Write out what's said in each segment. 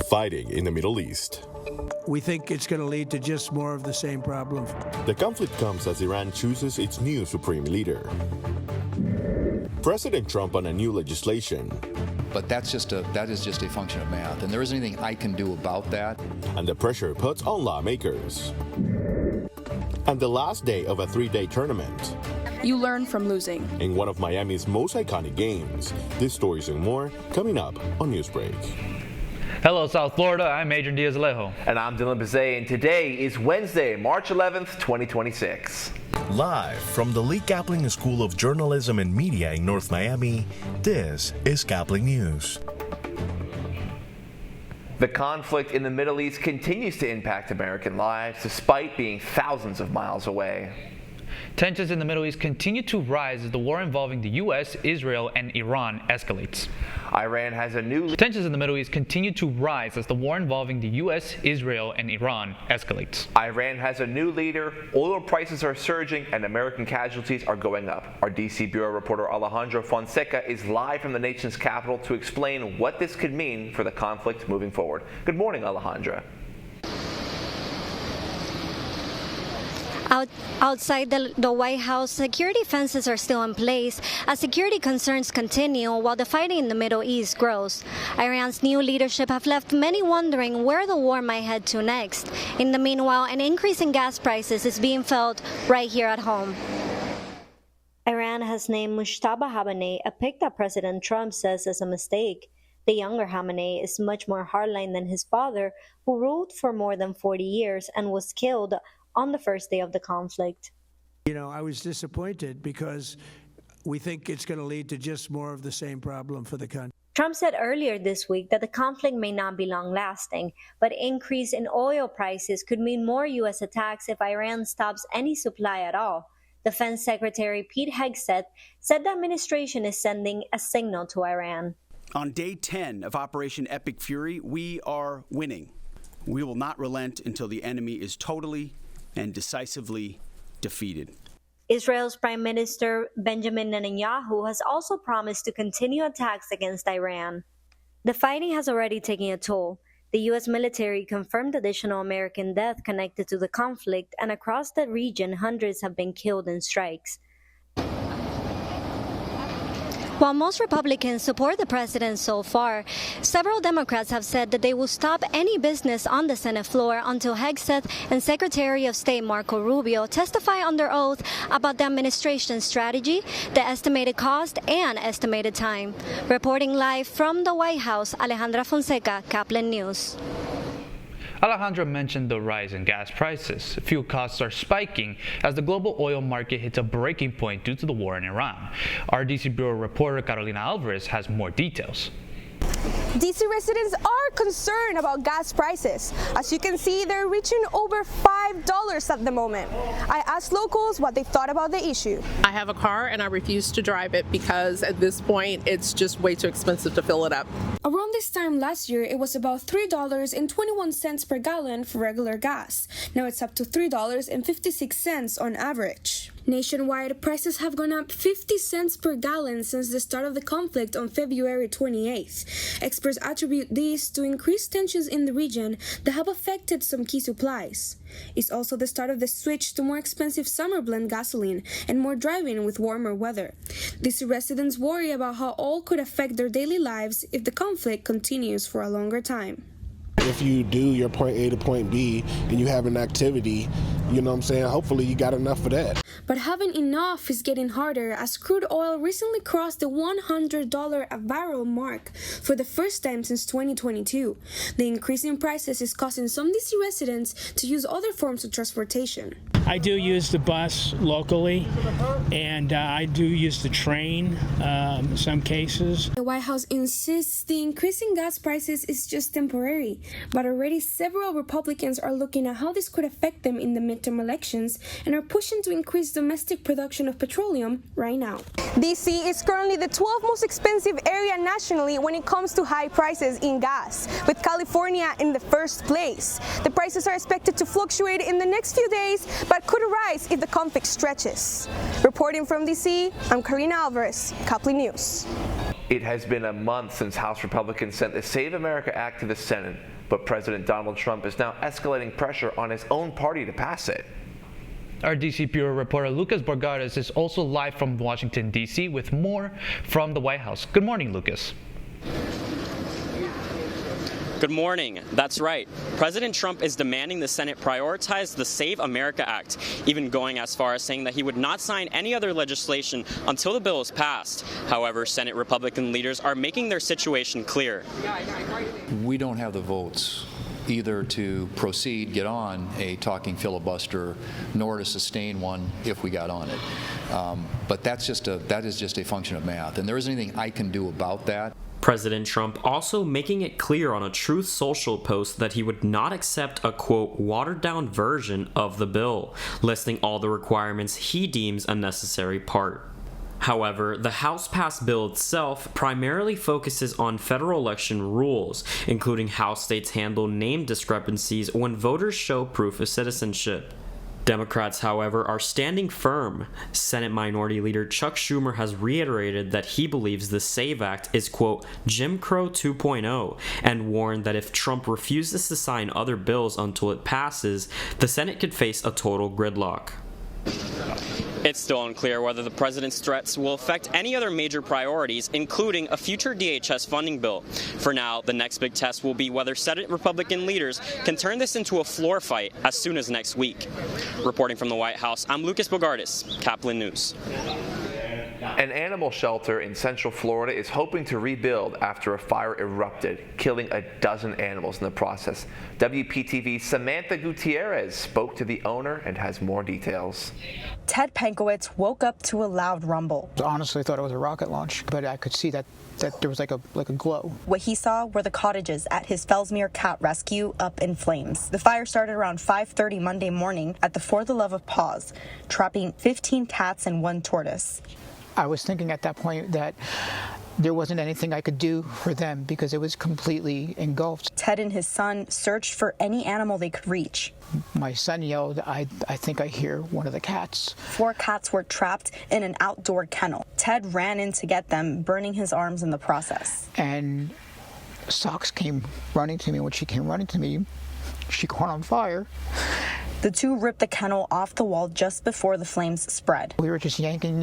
Fighting in the Middle East. We think it's going to lead to just more of the same problem. The conflict comes as Iran chooses its new supreme leader. President Trump on a new legislation. But that is just a function of math, and there isn't anything I can do about that. And the pressure puts on lawmakers. And the last day of a 3-day tournament. You learn from losing. In one of Miami's most iconic games. These stories and more coming up on Newsbreak. Hello, South Florida. I'm Adrian Diaz-Alejo. And I'm Dylan Bazay, and today is Wednesday, March 11th, 2026. Live from the Lee Caplin School of Journalism and Media in North Miami, this is Caplin News. The conflict in the Middle East continues to impact American lives despite being thousands of miles away. Tensions in the Middle East continue to rise as the war involving the U.S., Israel, and Iran escalates. Tensions in the Middle East continue to rise as the war involving the U.S., Israel, and Iran escalates. Iran has a new leader, oil prices are surging, and American casualties are going up. Our D.C. Bureau reporter Alejandro Fonseca is live from the nation's capital to explain what this could mean for the conflict moving forward. Good morning, Alejandra. Outside the White House, security fences are still in place as security concerns continue while the fighting in the Middle East grows. Iran's new leadership have left many wondering where the war might head to next. In the meanwhile, an increase in gas prices is being felt right here at home. Iran has named Mujtaba Khamenei, a pick that President Trump says is a mistake. The younger Khamenei is much more hardline than his father, who ruled for more than 40 years and was killed on the first day of the conflict. You know, I was disappointed because we think it's going to lead to just more of the same problem for the country. Trump said earlier this week that the conflict may not be long-lasting, but increase in oil prices could mean more U.S. attacks if Iran stops any supply at all. Defense Secretary Pete Hegseth said the administration is sending a signal to Iran. On day 10 of Operation Epic Fury, we are winning. We will not relent until the enemy is totally and decisively defeated. Israel's Prime Minister Benjamin Netanyahu has also promised to continue attacks against Iran. The fighting has already taken a toll. The U.S. military confirmed additional American deaths connected to the conflict, and across the region, hundreds have been killed in strikes. While most Republicans support the president so far, several Democrats have said that they will stop any business on the Senate floor until Hegseth and Secretary of State Marco Rubio testify under oath about the administration's strategy, the estimated cost, and estimated time. Reporting live from the White House, Alejandra Fonseca, Caplin News. Alejandro mentioned the rise in gas prices. Fuel costs are spiking as the global oil market hits a breaking point due to the war in Iran. Our DC Bureau reporter Carolina Alvarez has more details. DC residents are concerned about gas prices. As you can see, they're reaching over $5 at the moment. I asked locals what they thought about the issue. I have a car and I refuse to drive it because at this point it's just way too expensive to fill it up. Around this time last year, it was about $3.21 per gallon for regular gas. Now it's up to $3.56 on average. Nationwide, prices have gone up 50 cents per gallon since the start of the conflict on February 28th. Experts attribute this to increased tensions in the region that have affected some key supplies. It's also the start of the switch to more expensive summer blend gasoline and more driving with warmer weather. These residents worry about how all could affect their daily lives if the conflict continues for a longer time. If you do your point A to point B and you have an activity, you know what I'm saying, hopefully you got enough of that. But having enough is getting harder as crude oil recently crossed the $100 a barrel mark for the first time since 2022. The increase in prices is causing some DC residents to use other forms of transportation. I do use the bus locally, and I do use the train in some cases. The White House insists the increase in gas prices is just temporary, but already several Republicans are looking at how this could affect them in the midterm elections and are pushing to increase domestic production of petroleum right now. DC is currently the 12th most expensive area nationally when it comes to high prices in gas, with California in the first place. The prices are expected to fluctuate in the next few days, but could rise if the conflict stretches. Reporting from DC, I'm Karina Alvarez, Caplin News. It has been a month since House Republicans sent the Save America Act to the Senate, but President Donald Trump is now escalating pressure on his own party to pass it. Our D.C. Bureau reporter Lucas Borgares is also live from Washington, D.C. with more from the White House. Good morning, Lucas. Good morning. That's right. President Trump is demanding the Senate prioritize the Save America Act, even going as far as saying that he would not sign any other legislation until the bill is passed. However, Senate Republican leaders are making their situation clear. We don't have the votes either to proceed, get on a talking filibuster, nor to sustain one if we got on it. But that is just a function of math, and there isn't anything I can do about that. President Trump also making it clear on a Truth Social post that he would not accept a, quote, watered-down version of the bill, listing all the requirements he deems a necessary part. However, the House-passed bill itself primarily focuses on federal election rules, including how states handle name discrepancies when voters show proof of citizenship. Democrats, however, are standing firm. Senate Minority Leader Chuck Schumer has reiterated that he believes the SAVE Act is, quote, Jim Crow 2.0, and warned that if Trump refuses to sign other bills until it passes, the Senate could face a total gridlock. It's still unclear whether the president's threats will affect any other major priorities, including a future DHS funding bill. For now, the next big test will be whether Senate Republican leaders can turn this into a floor fight as soon as next week. Reporting from the White House, I'm Lucas Bogartis, Caplin News. An animal shelter in Central Florida is hoping to rebuild after a fire erupted, killing a dozen animals in the process. WPTV's Samantha Gutierrez spoke to the owner and has more details. Ted Pankowitz woke up to a loud rumble. Honestly, I thought it was a rocket launch, but I could see that there was like a glow. What he saw were the cottages at his Fellsmere cat rescue up in flames. The fire started around 5:30 Monday morning at the For the Love of Paws, trapping 15 cats and 1 tortoise. I was thinking at that point that there wasn't anything I could do for them because it was completely engulfed. Ted and his son searched for any animal they could reach. My son yelled, I think I hear one of the cats. 4 cats were trapped in an outdoor kennel. Ted ran in to get them, burning his arms in the process. And Socks came running to me. When she came running to me, she caught on fire. The 2 ripped the kennel off the wall just before the flames spread. We were just yanking.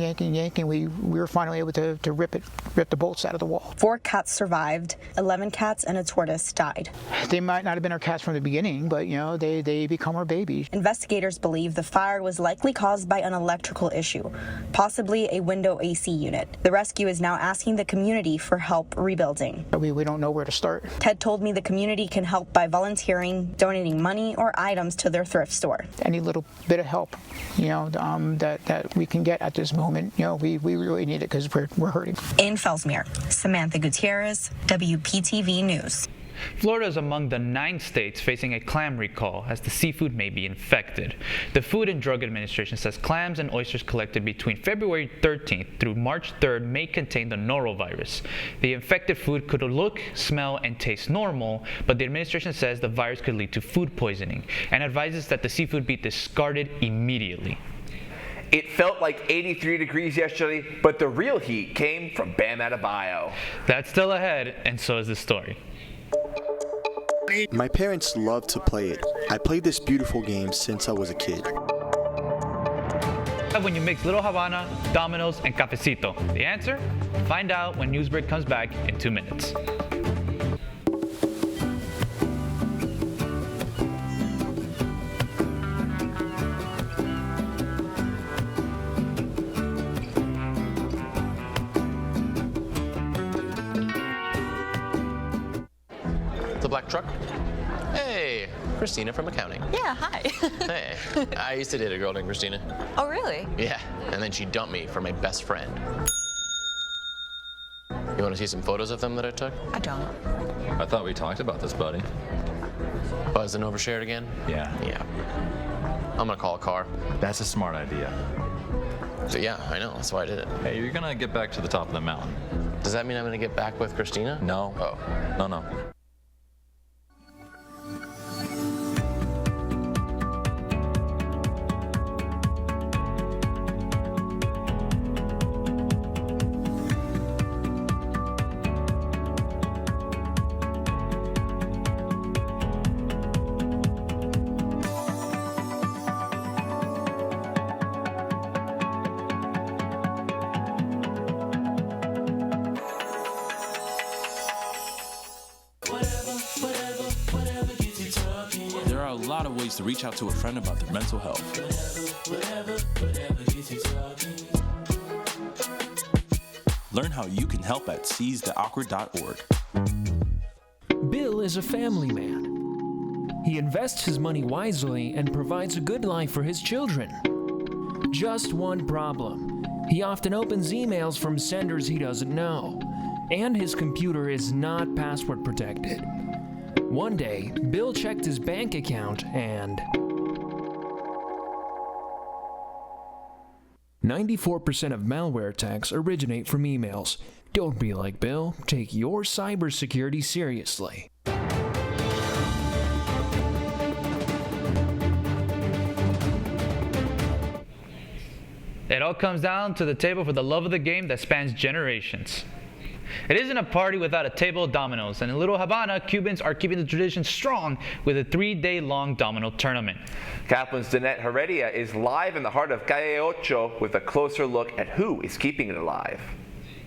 We were finally able to rip the bolts out of the wall. 4 cats survived. 11 cats and a tortoise died. They might not have been our cats from the beginning, but they become our babies. Investigators believe the fire was likely caused by an electrical issue, possibly a window AC unit. The rescue is now asking the community for help rebuilding. We don't know where to start. Ted told me the community can help by volunteering, donating money or items to their thrift store. Any little bit of help, that we can get at this moment, we really need it because we're hurting. In Fellsmere, Samantha Gutierrez, WPTV News. Florida is among the 9 states facing a clam recall as the seafood may be infected. The Food and Drug Administration says clams and oysters collected between February 13th through March 3rd may contain the norovirus. The infected food could look, smell, and taste normal, but the administration says the virus could lead to food poisoning and advises that the seafood be discarded immediately. It felt like 83 degrees yesterday, but the real heat came from Bam Adebayo. That's still ahead, and so is the story. My parents love to play it. I played this beautiful game since I was a kid. When you mix Little Havana, Domino's, and Cafecito. The answer? Find out when Newsbreak comes back in 2 minutes. The black truck? Hey, Christina from accounting. Yeah, hi. Hey, I used to date a girl named Christina. Oh, really? Yeah, and then she dumped me for my best friend. You want to see some photos of them that I took? I don't. I thought we talked about this, buddy. Buzzed and overshared again? Yeah. Yeah. I'm gonna call a car. That's a smart idea. So yeah, I know, that's why I did it. Hey, you're gonna get back to the top of the mountain. Does that mean I'm gonna get back with Christina? No. Oh. No. ways to reach out to a friend about their mental health. Learn how you can help at seizetheawkward.org. Bill is a family man. He invests his money wisely and provides a good life for his children. Just one problem. He often opens emails from senders he doesn't know, and his computer is not password protected. One day, Bill checked his bank account and 94% of malware attacks originate from emails. Don't be like Bill. Take your cybersecurity seriously. It all comes down to the table for the love of the game that spans generations. It isn't a party without a table of dominoes, and in Little Havana, Cubans are keeping the tradition strong with a 3-day-long domino tournament. Caplin's Danette Heredia is live in the heart of Calle Ocho with a closer look at who is keeping it alive.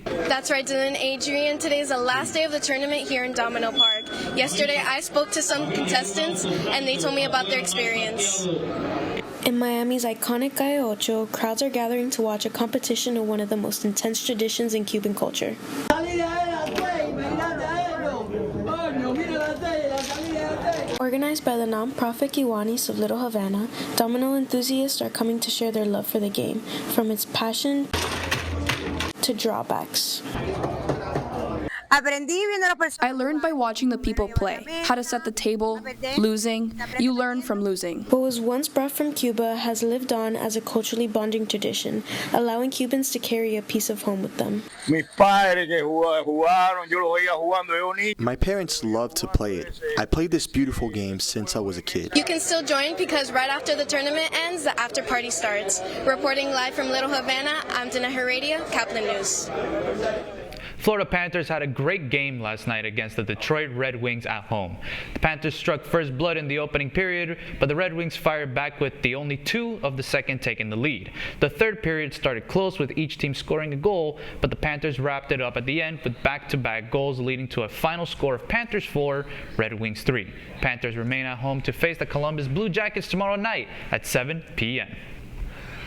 That's right, Dylan. Adrian, today is the last day of the tournament here in Domino Park. Yesterday, I spoke to some contestants, and they told me about their experience. In Miami's iconic Calle Ocho, crowds are gathering to watch a competition of one of the most intense traditions in Cuban culture. Organized by the non-profit Kiwanis of Little Havana, domino enthusiasts are coming to share their love for the game, from its passion to drawbacks. I learned by watching the people play, how to set the table, losing. You learn from losing. What was once brought from Cuba has lived on as a culturally bonding tradition, allowing Cubans to carry a piece of home with them. My parents love to play it. I played this beautiful game since I was a kid. You can still join because right after the tournament ends, the after party starts. Reporting live from Little Havana, I'm Danette Heredia, Caplin News. Florida Panthers had a great game last night against the Detroit Red Wings at home. The Panthers struck first blood in the opening period, but the Red Wings fired back with the only 2 of the second taking the lead. The third period started close with each team scoring a goal, but the Panthers wrapped it up at the end with back-to-back goals leading to a final score of Panthers 4, Red Wings 3. Panthers remain at home to face the Columbus Blue Jackets tomorrow night at 7 p.m.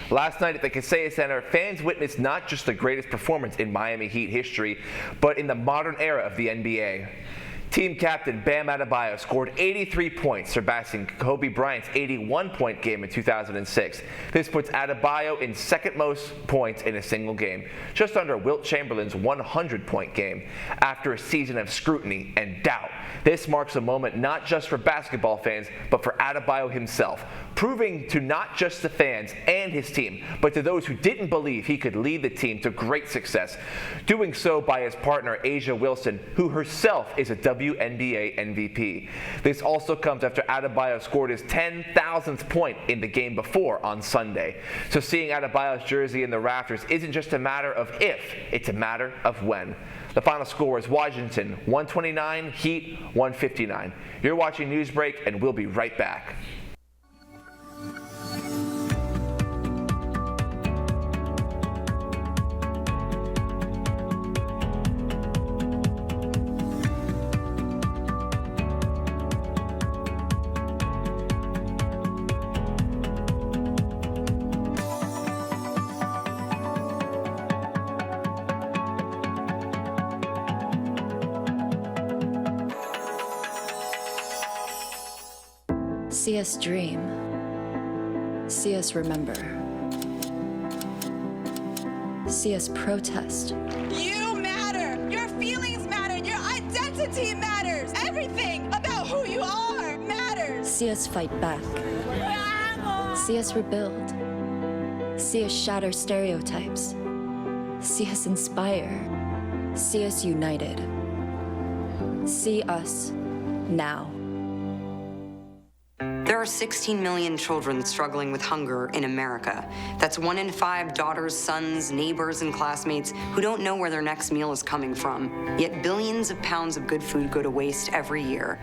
Last night at the Kaseya Center, fans witnessed not just the greatest performance in Miami Heat history, but in the modern era of the NBA. Team captain Bam Adebayo scored 83 points, surpassing Kobe Bryant's 81-point game in 2006. This puts Adebayo in second most points in a single game, just under Wilt Chamberlain's 100-point game. After a season of scrutiny and doubt, this marks a moment not just for basketball fans, but for Adebayo himself, proving to not just the fans and his team, but to those who didn't believe he could lead the team to great success, doing so by his partner Asia Wilson, who herself is a WNBA MVP. This also comes after Adebayo scored his 10,000th point in the game before on Sunday. So seeing Adebayo's jersey in the rafters isn't just a matter of if, it's a matter of when. The final score is Washington 129, Heat 159. You're watching Newsbreak, and we'll be right back. See us dream. See us remember. See us protest. You matter. Your feelings matter. Your identity matters. Everything about who you are matters. See us fight back. See us rebuild. See us shatter stereotypes. See us inspire. See us united. See us now. There are 16 million children struggling with hunger in America. That's 1 in 5 daughters, sons, neighbors, and classmates who don't know where their next meal is coming from. Yet billions of pounds of good food go to waste every year.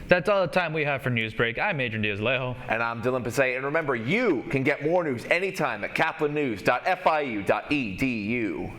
That's all the time we have for Newsbreak. I'm Adrian Diaz-Lejo. And I'm Dylan Pasay. And remember, you can get more news anytime at caplinnews.fiu.edu.